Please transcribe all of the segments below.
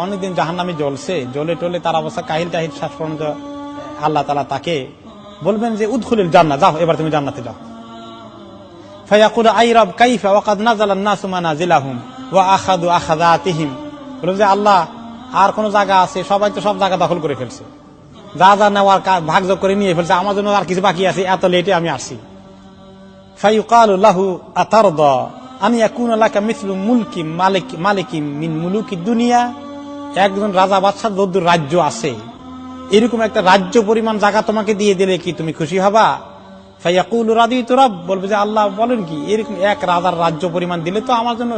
অনেকদিন জাহান্নামে জ্বলছে, জ্বলে টলে তার অবস্থা কাহিল টাহিল, শেষ পর্যন্ত আল্লাহ তাআলা তাকে বলবেন যে উদখুলিল জান্নাহ, যাও এবার তুমি জান্নাতে যাও। ফায়াকুলু আই রব কাইফা ওয়া কাদ নাযালা আন-নাসু মানাজিলাহুম ওয়া আখাযু আখাযাতিহিম। বলবেন যে আল্লাহ, আর কোন জায়গা আছে? সবাই তো সব জায়গা দখল করে ফেলছে, যা যা নেওয়ার ভাগযোগ করে নিয়ে ফেলছে, আমার জন্য আর কিছু বাকি আছে, এত লেটে আমি আসছি। ফায়ুকালু লাহু আতারদা আন ইয়াকুনা লাকা মিসলু মুলকি মালিকিন মিন মুলুকি দুনিয়া। একজন রাজা বাদশার যদ্দূর রাজ্য আছে, এরকম একটা রাজ্য পরিমাণ জায়গা তোমাকে দিয়ে দিলে কি তুমি খুশি হবা? ফায়াকুলু রাদিতু রাব। বলবে যে আল্লাহ বলেন কি, এরকম এক রাজার রাজ্য পরিমাণ দিলে তো আমার জন্য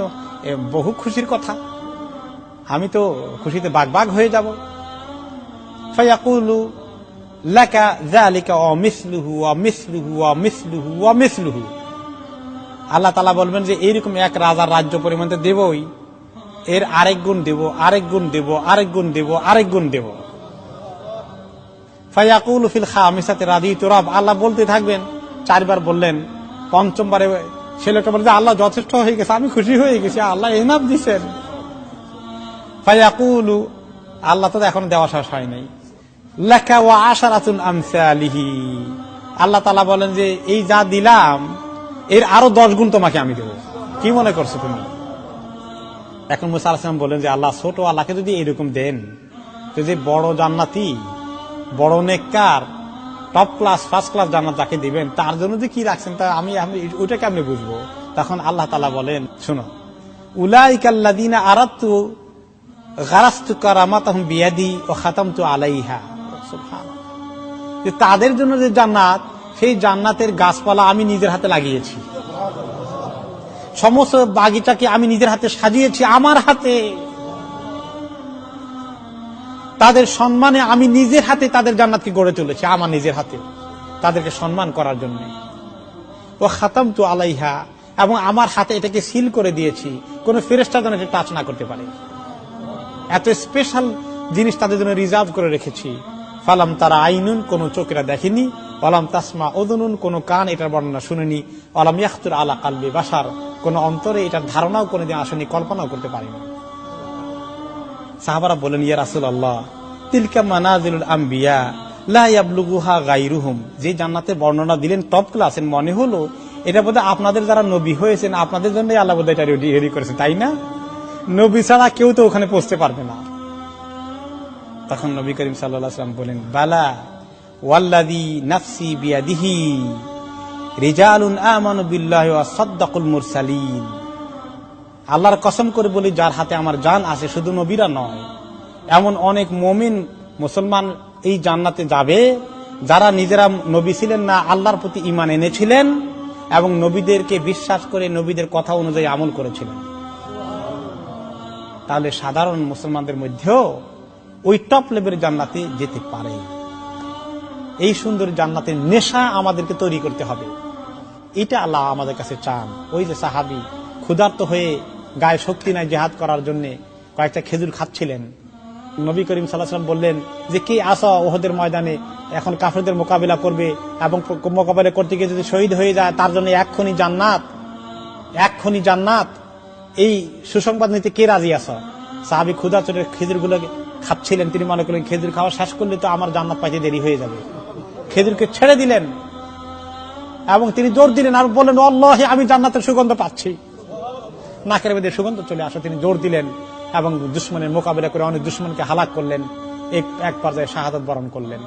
বহু খুশির কথা, আমি তো খুশিতে বাগবাগ হয়ে যাব। ফায়াকুলু লাকা যালিকা ওয়া মিসলুহু ওয়া মিসলুহু ওয়া মিসলুহু ওয়া মিসলুহু। আল্লাহ তাআলা বলবেন যে এইরকম এক রাজার রাজ্য পরিমাণ তো দেবই, এর আরেক গুণ দেব, আরেক গুণ দেব, আরেক গুণ দেব, আরেক গুণ দেব। ফায়াকুলু ফিল খামিসাতি রাদিতু রাব। আল্লাহ বলতে থাকবেন, চারবার বললেন, পঞ্চমবারে ছেলেটা বলে যে আল্লাহ যথেষ্ট হয়ে গেছে, আমি খুশি হয়ে গেছি, আল্লাহ এনাফ দিছেন। ফায়াকুলু, আল্লাহ তো এখন দেওয়া শেষ হয় নাই, লাকা ওয়া আশারাতুন আমসালিহি। আল্লাহ তাআলা বলেন যে এই যা দিলাম এর আরো 10 গুণ তোমাকে আমি দেব, কি মনে করছো তুমি? এখন মুসা আলাইহিস সালাম বলেন যে আল্লাহ, ছোট আল্লাহকে যদি এরকম দেন, তো যে বড় জান্নাতি, বড় নেককার, টপ ক্লাস ফার্স্ট ক্লাস জান্নাত যাকে দিবেন, তার জন্য যে কি রাখছেন তা আমি ওইটা কেমনে বুঝবো? তখন আল্লাহ তাআলা বলেন, শোনো, উলাইকাল্লাযীনা আরাদতু গারাসতু কারামাতাহুম বিয়াদি ওয়া খাতামতু আলাইহা। সুবহানাল্লাহ। যে তাদের জন্য যে জান্নাত, সেই জান্নাতের গাছপালা আমি নিজের হাতে লাগিয়েছি, সমস্ত বাগিচাকে আমি নিজের হাতে সাজিয়েছি, আমার হাতে। তাদের সম্মানে আমি নিজের হাতে তাদের জান্নাতকে গড়ে তুলেছি, আমার নিজের হাতে, তাদেরকে সম্মান করার জন্য। ও খাতামতু আলাইহা, এবং আমার হাতে এটাকে সিল করে দিয়েছি, কোন ফেরেশতা যেন এটা টাচ না করতে পারে। এত স্পেশাল জিনিস তাদের জন্য রিজার্ভ করে রেখেছি। ফালাম তারা আইনুন, কোন চোখেরা দেখেনি, ওয়ালাম তাসমা উযুনুন, কোন কান এটার বর্ণনা শুনেনি, ওয়ালাম ইয়াখতুর আলা কালবি বাশার, কোন অন্তরে এটার ধারণাও কোনদিন আসেনি, কল্পনাও করতে পারেনি। সাহাবারা বলেন, ইয়া রাসূলুল্লাহ, তিলকা মানাজিলুল আম্বিয়া লা ইয়াবলুগুহা গায়রুহুম। যে জান্নাতের বর্ণনা দিলেন টপ ক্লাসের, মনে হলো এটা বোধহয় আপনাদের যারা নবী হয়েছেন, আপনাদের জন্যই আল্লাহ বোধহয় এটা রেডি করেছেন, তাই না? নবী ছাড়া কেউ তো ওখানে পৌঁছতে পারবে না। তখন নবী করিম সাল্লাল্লাহু আলাইহি ওয়াসাল্লাম বলেন, বালা ওয়াল্লাযী নাফসি বিয়াদিহি রিজালুন আমানু বিল্লাহি ওয়া সাদ্দাকুল মুরসালিন। আল্লাহর কসম করে বলি, যার হাতে আমার জান আছে, শুধু নবীরা নয়, এমন অনেক মুমিন মুসলমান এই জান্নাতে যাবে যারা নিজেরা নবী ছিলেন না, আল্লাহর প্রতি ঈমান এনেছিলেন এবং নবীদেরকে বিশ্বাস করে নবীদের কথা অনুযায়ী আমল করেছিলেন। তাহলে সাধারণ মুসলমানদের মধ্যেও ওই টপ লেভেলের জান্নাতে যেতে পারে। এই সুন্দর জান্নাতের নেশা আমাদেরকে তৈরি করতে হবে, এটা আল্লাহ আমাদের কাছে চান। ওই যে সাহাবী ক্ষুধার্ত হয়ে গায়ে শক্তি নাই জিহাদ করার জন্য কয়েকটা খেজুর খাচ্ছিলেন, নবী করিম সাল্লাল্লাহু আলাইহি ওয়াসাল্লাম বললেন যে কে আসো ওহদের ময়দানে, এখন কাফেরদের মোকাবিলা করবে, এবং মোকাবিলা করতে গিয়ে যদি শহীদ হয়ে যায় তার জন্য এক্ষুনি জান্নাত, এক্ষুনি জান্নাত। এই সুসংবাদ নিতে কে রাজি আছো? সাহাবী ক্ষুধা চোটে খেজুরগুলো খাচ্ছিলেন, তিনি মনে করলেন খেজুর খাওয়া শেষ করলে তো আমার জান্নাত পাইতে দেরি হয়ে যাবে। খেজুরকে ছেড়ে দিলেন এবং তিনি জোর দিলেন আর বললেন, আল্লাহি, আমি জান্নাতের সুগন্ধ পাচ্ছি, নাকের মধ্যে সুগন্ধ চলে আসে। তিনি জোর দিলেন এবং দুশমনের মোকাবিলা করে অনেক দুশমনকে হালাক করলেন, এক পর্যায়ে শাহাদাত বরণ করলেন।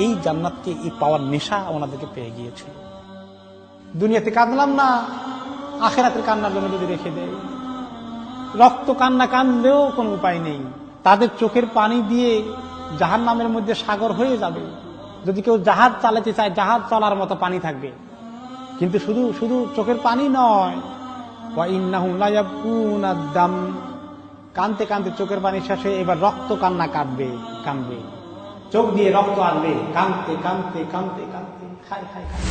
এই জান্নাতকে এই পাওয়ার নেশা ওনাদেরকে পেয়ে গিয়েছিল। দুনিয়াতে কাঁদলাম না, আখিরাতের কান্নার জন্য যদি রেখে দেয়, রক্ত কান্না কান্দলেও কোনো উপায় নেই। তাদের চোখের পানি দিয়ে জাহান্নামের মধ্যে সাগর হয়ে যাবে। যদি কেউ জাহাজ চালাতে চায়, জাহাজ চলার মতো পানি থাকবে, কিন্তু শুধু শুধু চোখের পানি নয়, ওয়া ইন্নাহুম লা ইয়াবকুনা দাম, কানতে কানতে চোখের পানি শেষ হয়ে এবার রক্ত কান্না কাঁদবে, চোখ দিয়ে রক্ত আসবে, কানতে কানতে কানতে কানতে, খায় খায় খায়।